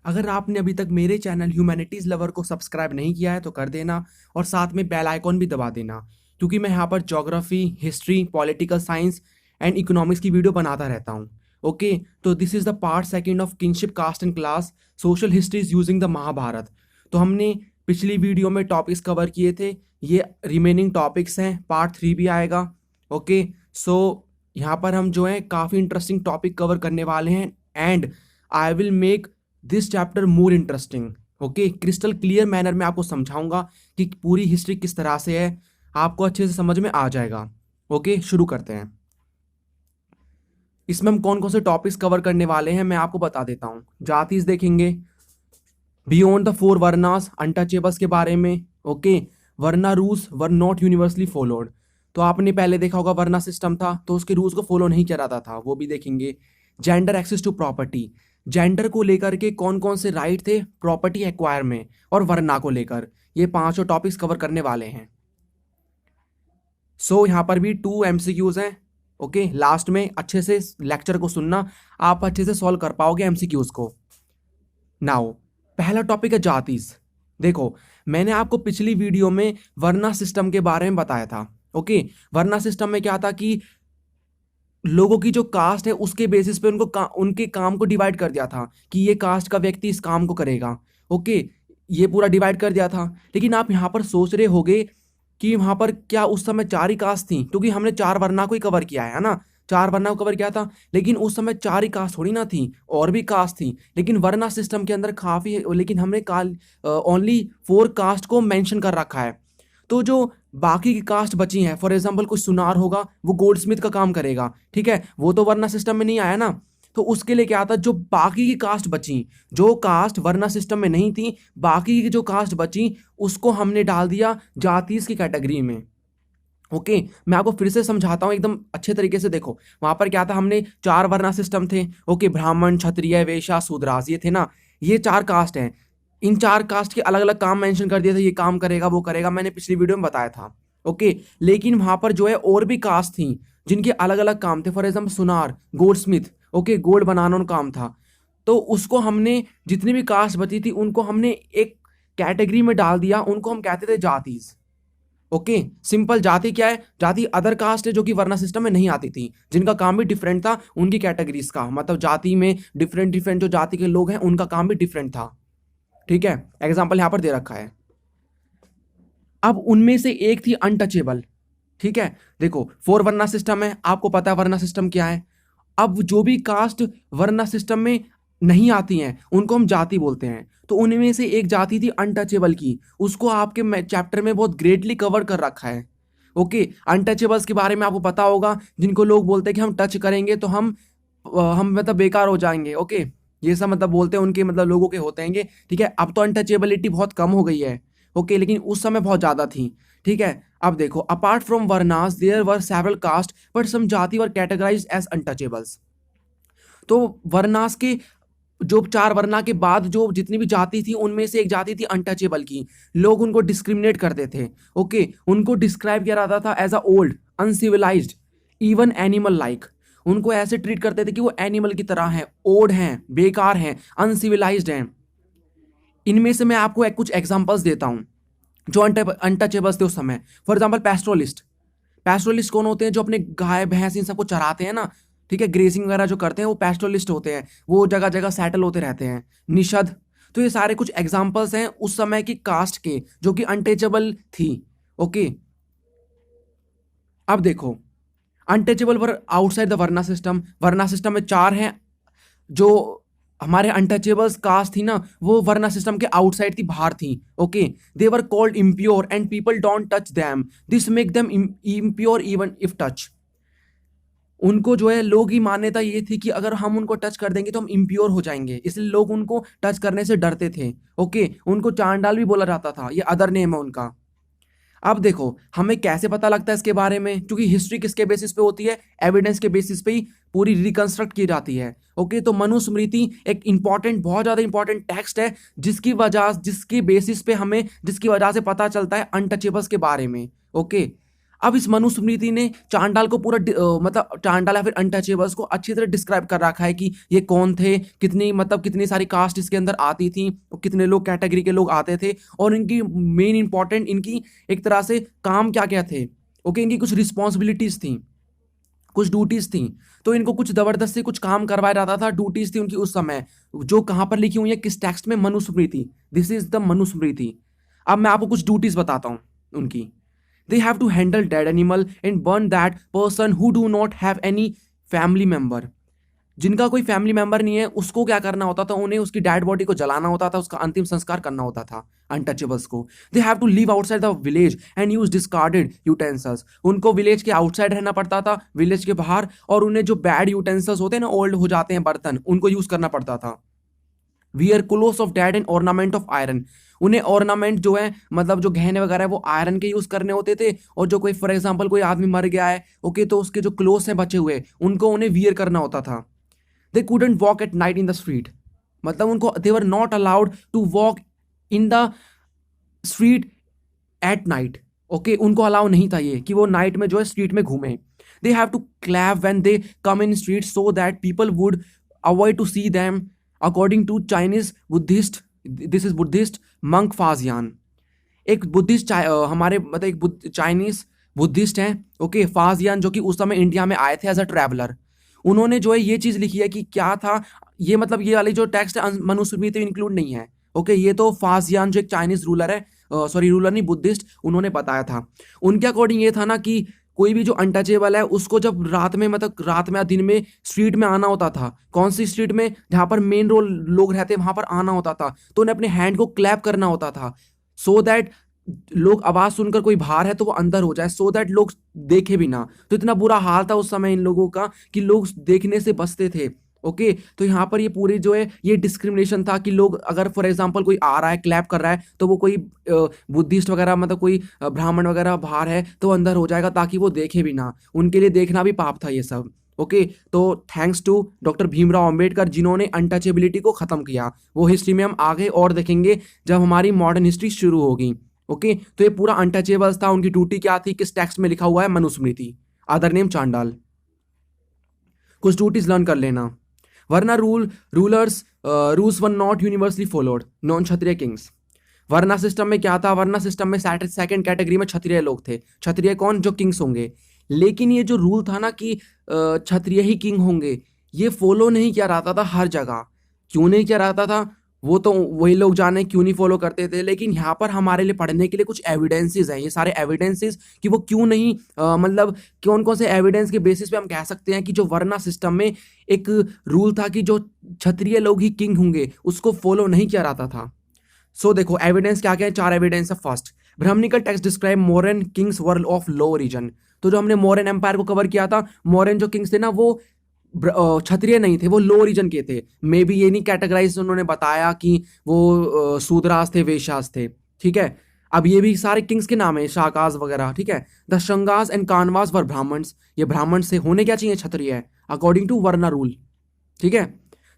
अगर आपने अभी तक मेरे चैनल ह्यूमैनिटीज़ लवर को सब्सक्राइब नहीं किया है तो कर देना और साथ में बेल आइकॉन भी दबा देना, क्योंकि मैं यहाँ पर geography, history, political science and economics की वीडियो बनाता रहता हूँ। ओके, तो this is the part second of kinship caste and class social histories using the Mahabharata. तो हमने पिछली वीडियो में टॉपिक्स कवर किए थे, ये रिमेनिंग टॉपिक्स हैं, पार्ट 3 भी आएगा। ओके, सो यहाँ पर हम जो है काफ़ी इंटरेस्टिंग टॉपिक कवर करने वाले हैं and I will make this chapter more interesting. Okay, crystal clear manner में आपको समझाऊंगा कि पूरी हिस्ट्री किस तरह से है, आपको अच्छे से समझ में आ जाएगा। ओके, शुरू करते हैं। इसमें हम कौन कौन से टॉपिक्स कवर करने वाले हैं मैं आपको बता देता हूँ। जातिज देखेंगे, beyond the four varnas, untouchables के बारे में। Okay, varna rules were not universally followed, तो आपने पहले देखा होगा वर्ना सिस्टम था तो उसके रूल्स को फॉलो नहीं किया जाता था, वो भी देखेंगे। Gender access to property, gender को लेकर के कौन कौन से राइट थे प्रॉपर्टी एक्वायर में, और वर्ना को लेकर, ये पांचों टॉपिक्स कवर करने वाले हैं। सो यहाँ पर भी 2 MCQs हैं। ओके, लास्ट में अच्छे से लेक्चर को सुनना, आप अच्छे से सॉल्व कर पाओगे MCQs को। नाउ पहला टॉपिक है जातिज। देखो, मैंने आपको पिछली वीडियो में वर्ना सिस्टम के बारे में बताया था। ओके, वर्ना सिस्टम में क्या था कि लोगों की जो कास्ट है उसके बेसिस पे उनके काम को डिवाइड कर दिया था कि ये कास्ट का व्यक्ति इस काम को करेगा। ओके, ये पूरा डिवाइड कर दिया था। लेकिन आप यहाँ पर सोच रहे होगे कि वहाँ पर क्या उस समय 4 ही कास्ट थी, क्योंकि हमने 4 वर्ना को ही कवर किया है ना, 4 वर्ना को कवर किया था। लेकिन उस समय 4 ही कास्ट थोड़ी ना थी, और भी कास्ट थी। लेकिन वर्ना सिस्टम के अंदर काफ़ी, लेकिन हमने ओनली 4 कास्ट को मेंशन कर रखा है। तो जो बाकी की कास्ट बची हैं, फॉर एग्जांपल कुछ सुनार होगा, वो गोल्ड स्मिथ का काम करेगा, ठीक है, वो तो वर्ना सिस्टम में नहीं आया ना। तो उसके लिए क्या था, जो बाकी की कास्ट बची, जो कास्ट वर्ना सिस्टम में नहीं थी, बाकी की जो कास्ट बची उसको हमने डाल दिया जातीस की कैटेगरी में। ओके, मैं आपको फिर से समझाता हूँ एकदम अच्छे तरीके से। देखो, वहां पर क्या था, हमने 4 वर्ना सिस्टम थे। ओके, ब्राह्मण, क्षत्रिय, वैश्य, शूद्रास, ये थे ना, ये 4 कास्ट हैं। इन 4 कास्ट के अलग अलग काम मेंशन कर दिए थे, ये काम करेगा, वो करेगा, मैंने पिछली वीडियो में बताया था। ओके, लेकिन वहां पर जो है और भी कास्ट थी जिनके अलग अलग काम थे। फॉर एग्जाम्पल सुनार, गोल्ड स्मिथ, ओके, गोल्ड बनाना उनका काम था। तो उसको हमने, जितनी भी कास्ट बची थी उनको हमने एक कैटेगरी में डाल दिया, उनको हम कहते थे जातीज। Okay, simple. जाति क्या है, जाति अदर कास्ट है जो कि वर्ना सिस्टम में नहीं आती थी, जिनका काम भी डिफरेंट था, उनकी कैटेगरीज का मतलब जाति में डिफरेंट डिफरेंट जो जाति के लोग हैं उनका काम भी डिफरेंट था। ठीक है, एग्जाम्पल यहां पर दे रखा है। अब उनमें से एक थी अनटचेबल। ठीक है, देखो 4 वर्ना सिस्टम है, आपको पता है वर्ना सिस्टम क्या है। अब जो भी कास्ट वर्ना सिस्टम में नहीं आती हैं उनको हम जाति बोलते हैं। तो उनमें से एक जाति थी अनटचेबल की, उसको आपके चैप्टर में बहुत ग्रेटली कवर कर रखा है। ओके, अनटचेबल्स के बारे में आपको पता होगा, जिनको लोग बोलते हैं कि हम टच करेंगे तो हम मतलब बेकार हो जाएंगे। ओके, ये सब मतलब बोलते हैं, उनके मतलब लोगों के होते हैं। ठीक है, अब तो अनटचेबिलिटी बहुत कम हो गई है। ओके, लेकिन उस समय बहुत ज्यादा थी। ठीक है, अब देखो, apart from varnas there were several caste but some जाति वर कैटेगराइज्ड एज अनटचेबल्स। तो वर्नास के जो 4 वर्ना के बाद जो जितनी भी जाति थी उनमें से एक जाति थी अनटचेबल की। लोग उनको डिस्क्रिमिनेट करते थे। ओके, उनको डिस्क्राइब किया जाता था as a old, uncivilised, even animal like. उनको ऐसे ट्रीट करते थे कि वो एनिमल की तरह हैं, ओड हैं, बेकार हैं, अनसिविलाइज्ड हैं। इनमें से मैं आपको कुछ एग्जांपल्स देता हूं जो अनटचेबल्स थे उस समय। For example पैस्टोरलिस्ट। पैस्टोरलिस्ट कौन होते हैं, जो अपने गाय भैंस इन सबको चराते हैं ना, ठीक है, ग्रेसिंग वगैरह जो करते हैं, वो पैस्टोरलिस्ट होते हैं, वो जगह जगह सेटल होते रहते हैं। निषद। तो ये सारे कुछ एग्जांपल्स हैं उस समय की कास्ट के जो कि अनटचेबल थी। ओके, अब देखो, untouchable were outside the varna system. Varna system में 4 हैं। जो हमारे अनटचेबल्स कास्ट थी ना, वो वर्ना सिस्टम के आउटसाइड थी, बाहर थी। Okay, they were called impure and people don't touch them, this make them impure even if touch. उनको जो है लोग की मान्यता ये थी कि अगर हम उनको टच कर देंगे तो हम इम्प्योर हो जाएंगे, इसलिए लोग उनको टच करने से डरते थे। ओके, उनको चांडाल भी बोला जाता था, ये अदर नेम है उनका। अब देखो, हमें कैसे पता लगता है इसके बारे में, क्योंकि हिस्ट्री किसके बेसिस पे होती है, एविडेंस के बेसिस पे ही पूरी रिकंस्ट्रक्ट की जाती है। ओके, तो मनुस्मृति एक इंपॉर्टेंट, बहुत ज्यादा इंपॉर्टेंट टेक्स्ट है, जिसकी बेसिस पे हमें, जिसकी वजह से पता चलता है अनटचेबल्स के बारे में। ओके, अब इस मनुस्मृति ने चांडाल को पूरा मतलब चांडाल या फिर अनटचेबल्स को अच्छी तरह डिस्क्राइब कर रखा है कि ये कौन थे, कितनी मतलब कितनी सारी कास्ट इसके अंदर आती थी और कितने लोग कैटेगरी के लोग आते थे और इनकी मेन इंपॉर्टेंट इनकी एक तरह से काम क्या क्या थे। ओके, इनकी कुछ रिस्पॉन्सिबिलिटीज थी, कुछ ड्यूटीज थी, तो इनको कुछ जबरदस्ती कुछ काम करवाया जाता था, ड्यूटीज थी उनकी उस समय, जो कहाँ पर लिखी हुई है, किस टेक्स्ट में, Manusmriti, this is the Manusmriti. अब मैं आपको कुछ ड्यूटीज बताता हूँ उनकी। They have to handle dead animal and burn that person who do not have any family member. जिनका कोई फैमिली मेंबर नहीं है उसको क्या करना होता था, उन्हें उसकी डेड बॉडी को जलाना होता था, उसका अंतिम संस्कार करना होता था अनटचेबल्स को। They have to live outside the village and use discarded utensils. उनको विलेज के आउटसाइड रहना पड़ता था, विलेज के बाहर, और उन्हें जो बैड यूटेंसिल्स होते हैं ना, ओल्ड हो जाते हैं बर्तन, उनको यूज करना पड़ता था। Wear clothes of dead and ornament of iron. उन्हें ऑर्नामेंट जो है मतलब जो गहने वगैरह है वो आयरन के यूज करने होते थे, और जो कोई फॉर एग्जांपल कोई आदमी मर गया है, ओके, तो उसके जो क्लोथ्स हैं बचे हुए उनको उन्हें वियर करना होता था। दे couldn't walk at night in the street, मतलब उनको they were not allowed to walk in the street at night, okay, उनको अलाउ नहीं था ये कि वो नाइट में जो है स्ट्रीट में घूमे। They have to clap when they come in street so that people would avoid to see them, according to Chinese Buddhist, this is Buddhist monk फाजियान। एक बुद्धिस्ट हमारे मतलब एक चाइनीज बुद्धिस्ट हैं, ओके, फाजियान, जो कि उस समय इंडिया में आए थे एज अ ट्रैवलर। उन्होंने जो है ये चीज लिखी है कि क्या था ये, मतलब ये वाली जो टेक्स्ट है मनुस्मृति में इंक्लूड नहीं है, ओके। ये तो फाजियान जो एक चाइनीज रूलर है, सॉरी रूलर नहीं, बुद्धिस्ट, उन्होंने बताया था। उनके अकॉर्डिंग ये था ना कि कोई भी जो अनटचेबल है उसको जब रात में मतलब रात में या दिन में स्ट्रीट में आना होता था, कौन सी स्ट्रीट में, जहां पर मेन रोड लोग रहते हैं वहां पर आना होता था, तो उन्हें अपने हैंड को क्लैप करना होता था, सो दैट लोग आवाज सुनकर कोई बाहर है तो वो अंदर हो जाए, सो दैट लोग देखे भी ना। तो इतना बुरा हाल था उस समय इन लोगों का कि लोग देखने से बचते थे, ओके। तो यहाँ पर ये पूरी जो है ये डिस्क्रिमिनेशन था कि लोग अगर फॉर एग्जांपल कोई आ रहा है क्लैप कर रहा है तो वो कोई बुद्धिस्ट वगैरह मतलब कोई ब्राह्मण वगैरह बाहर है तो अंदर हो जाएगा ताकि वो देखे भी ना, उनके लिए देखना भी पाप था ये सब, ओके। तो thanks to doctor Bhimrao Ambedkar जिन्होंने अनटचेबिलिटी को खत्म किया। वो हिस्ट्री में हम आगे और देखेंगे जब हमारी मॉडर्न हिस्ट्री शुरू होगी, ओके। तो ये पूरा अनटचेबल्स था, उनकी ड्यूटी क्या थी, किस टेक्स्ट में लिखा हुआ है, मनुस्मृति, अदर नेम चांडाल। कुछ ड्यूटीज लर्न कर लेना। Varna rules were not universally followed, non Kshatriya kings. Varna system में क्या था, वर्ना सिस्टम में सेकंड कैटेगरी में क्षत्रिय लोग थे। क्षत्रिय कौन, जो किंग्स होंगे। लेकिन ये जो रूल था ना कि क्षत्रिय ही किंग होंगे, ये फॉलो नहीं किया जाता था हर जगह। क्यों नहीं किया जाता था वो तो वही लोग जाने क्यों नहीं फॉलो करते थे, लेकिन यहाँ पर हमारे लिए पढ़ने के लिए कुछ एविडेंसेस हैं। ये सारे एविडेंसेस कि वो क्यों नहीं मतलब कौन कौन से एविडेंस के बेसिस पे हम कह सकते हैं कि जो वर्ना सिस्टम में एक रूल था कि जो क्षत्रिय लोग ही किंग होंगे, उसको फॉलो नहीं किया जाता था। सो देखो एविडेंस क्या क्या है, 4 एविडेंस है। First, Brahmanical text describe Mauryan kings world of low region. तो जो हमने मौर्यन एम्पायर को कवर किया था, मौर्यन जो किंग्स थे ना वो क्षत्रिय नहीं थे, वो लो रीजन के थे। मे बी ये नहीं कैटेगराइज उन्होंने बताया कि वो शूद्रास थे, वेश्यास थे, ठीक है। अब ये भी सारे किंग्स के नाम है, शाकाज वगैरह, ठीक है। द शंगास एंड कानवास वर ब्राह्मण्स, ये ब्राह्मण से होने क्या चाहिए, क्षत्रिय है अकॉर्डिंग टू वर्ना रूल, ठीक है।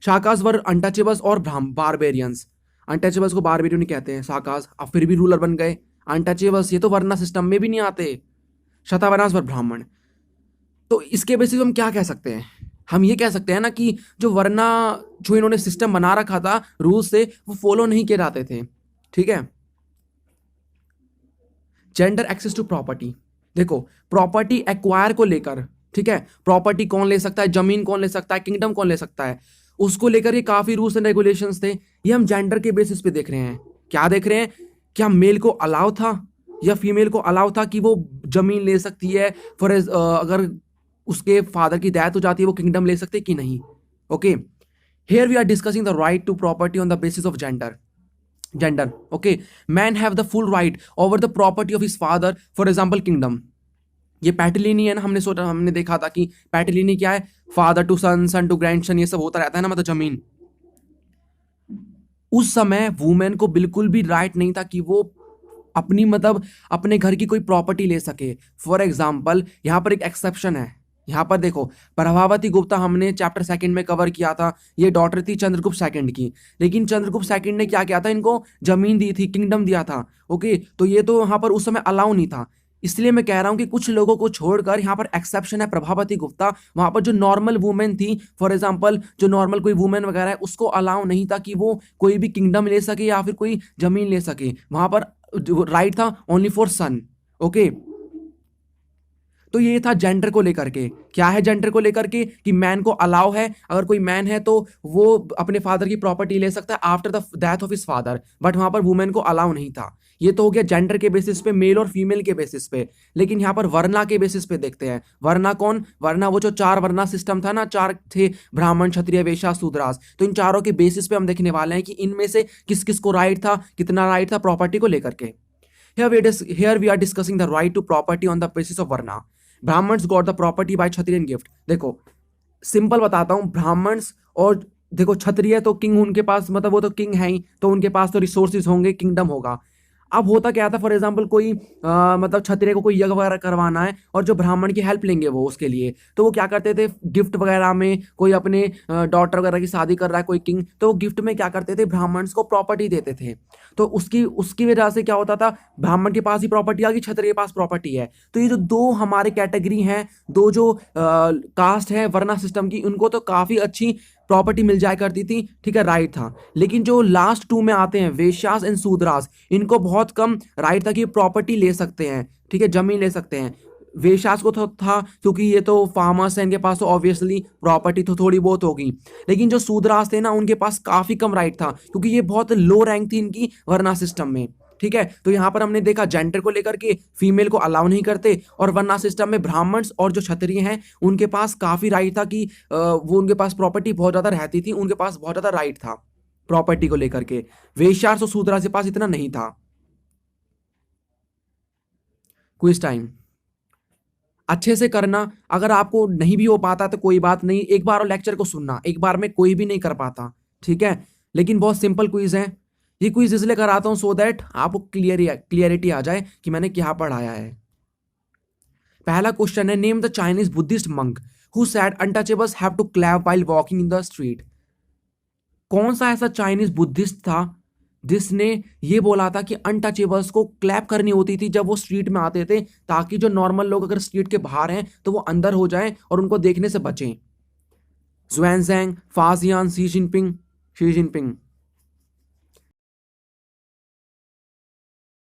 शाकाज वर अनटचेबल्स और बारबेरियंस। अनटचेबल्स को बारबेरियन नहीं कहते हैं, शाकाज अब फिर भी रूलर बन गए। अनटचेबल्स ये तो वर्ना सिस्टम में भी नहीं आते। शतवनास वर ब्राह्मण। तो इसके बेसिस हम क्या कह सकते हैं, हम ये कह सकते हैं ना कि जो वरना जो इन्होंने सिस्टम बना रखा था रूल से, वो फॉलो नहीं किए जाते थे, ठीक है। जेंडर एक्सेस टू प्रॉपर्टी, देखो प्रॉपर्टी एक्वायर को लेकर, ठीक है, प्रॉपर्टी कौन ले सकता है, जमीन कौन ले सकता है, किंगडम कौन ले सकता है, उसको लेकर ये काफी रूल्स एंड रेगुलेशंस थे। ये हम जेंडर के बेसिस पे देख रहे हैं। क्या देख रहे हैं, क्या मेल को अलाउ था या फीमेल को अलाउ था कि वो जमीन ले सकती है, फॉर अगर उसके फादर की डेथ हो जाती है वो किंगडम ले सकते कि नहीं, okay. Here we are discussing the right to property on the basis of gender, okay. Man have the full right over the property of his father, for example kingdom. ये पैटलिनी है ना, हमने देखा था कि पैटलिनी क्या है, father to son, son to grandson, ये सब होता रहता है ना, मतलब जमीन। उस समय वुमेन को बिल्कुल भी राइट नहीं था कि वो अपनी मतलब अपने घर की कोई प्रॉपर्टी ले सके। फॉर एग्जाम्पल यहाँ पर एक एक्सेप्शन है, यहाँ पर देखो प्रभावती गुप्ता हमने चैप्टर 2 में कवर किया था, ये डॉटर थी चंद्रगुप्त सेकंड की। लेकिन चंद्रगुप्त सेकंड ने क्या किया था, इनको जमीन दी थी, किंगडम दिया था, ओके। तो ये तो यहाँ पर उस समय अलाउ नहीं था। इसलिए मैं कह रहा हूं कि कुछ लोगों को छोड़कर यहाँ पर एक्सेप्शन है प्रभावती गुप्ता। वहां पर जो नॉर्मल वुमेन थी, फॉर एग्जांपल जो नॉर्मल कोई वुमेन वगैरह है, उसको अलाउ नहीं था कि वो कोई भी किंगडम ले सके या फिर कोई जमीन ले सके। वहां पर राइट था ओनली फॉर सन। ओके, तो ये था जेंडर को लेकर के। क्या है जेंडर को लेकर के कि मैन को अलाउ है, अगर कोई मैन है तो वो अपने फादर की प्रॉपर्टी ले सकता है after the death of his father, but वहां पर वुमेन को अलाउ नहीं था। ये तो हो गया जेंडर के बेसिस पे, मेल और फीमेल के बेसिस पे। लेकिन यहाँ पर वर्णा के बेसिस पे देखते हैं। वर्णा कौन? वर्णा वो जो 4 वर्णा सिस्टम था ना, 4 थे, ब्राह्मण, क्षत्रिय, वैश्य, शूद्रास। तो इन चारों के बेसिस पे हम देखने वाले हैं कि इनमें से किस किस को राइट था, कितना राइट था प्रॉपर्टी को लेकर के। Here we are discussing the right to property on the basis of Varna. Brahmins got the property by Kshatriyan gift. देखो सिंपल बताता हूं, ब्राह्मण्स और देखो क्षत्रिय तो किंग, उनके पास मतलब वो तो किंग है ही, तो उनके पास तो रिसोर्सेज होंगे, किंगडम होगा। अब होता क्या था, फॉर एग्जाम्पल कोई मतलब क्षत्रिय को कोई यज्ञ वगैरह करवाना है और जो ब्राह्मण की हेल्प लेंगे वो उसके लिए, तो वो क्या करते थे, गिफ्ट वगैरह में, कोई अपने डॉटर वगैरह की शादी कर रहा है कोई किंग, तो वो गिफ्ट में क्या करते थे, ब्राह्मण्स को प्रॉपर्टी देते थे। तो उसकी उसकी वजह से क्या होता था, ब्राह्मण के पास ही प्रॉपर्टी आ गई, क्षत्रिय के पास प्रॉपर्टी है। तो ये जो दो हमारे कैटेगरी हैं, दो जो कास्ट है वर्ना सिस्टम की, उनको तो काफी अच्छी प्रॉपर्टी मिल जाया करती थी, ठीक है, राइट था। लेकिन जो लास्ट 2 में आते हैं, वेश्यास एंड शूद्रास, इनको बहुत कम राइट था कि प्रॉपर्टी ले सकते हैं, ठीक है, जमीन ले सकते हैं। वेश्यास को तो था क्योंकि ये तो फार्मर्स हैं, इनके पास तो ऑब्वियसली प्रॉपर्टी तो थोड़ी बहुत होगी। लेकिन जो शूद्रास थे ना, उनके पास काफी कम राइट था क्योंकि ये बहुत लो रैंक थी इनकी वर्ना सिस्टम में, ठीक है। तो यहां पर हमने देखा जेंडर को लेकर के फीमेल को अलाउ नहीं करते, और वर्ना सिस्टम में ब्राह्मण्स और जो क्षत्रिय हैं उनके पास काफी राइट था कि वो उनके पास प्रॉपर्टी बहुत ज्यादा रहती थी, उनके पास बहुत ज्यादा राइट था प्रॉपर्टी को लेकर के। वेश्यास और शूद्रास के पास इतना नहीं था। क्विज टाइम अच्छे से करना, अगर आपको नहीं भी हो पाता तो कोई बात नहीं, एक बार और लेक्चर को सुनना, एक बार में कोई भी नहीं कर पाता, ठीक है। लेकिन बहुत सिंपल क्विज है, ये क्विज इसलिए कराता हूं सो दैट आपको क्लियरिटी आ जाए कि मैंने क्या पढ़ाया है। पहला क्वेश्चन है, name the Chinese Buddhist monk who said untouchables have to clap while walking in the street. कौन सा ऐसा चाइनीज बुद्धिस्ट था जिसने ये बोला था कि अनटचेबल्स को क्लैप करनी होती थी जब वो स्ट्रीट में आते थे, ताकि जो नॉर्मल लोग अगर स्ट्रीट के बाहर हैं तो वो अंदर हो जाएं और उनको देखने से बचें। ज़ुएनज़ैंग, फाजियान, शी जिनपिंग।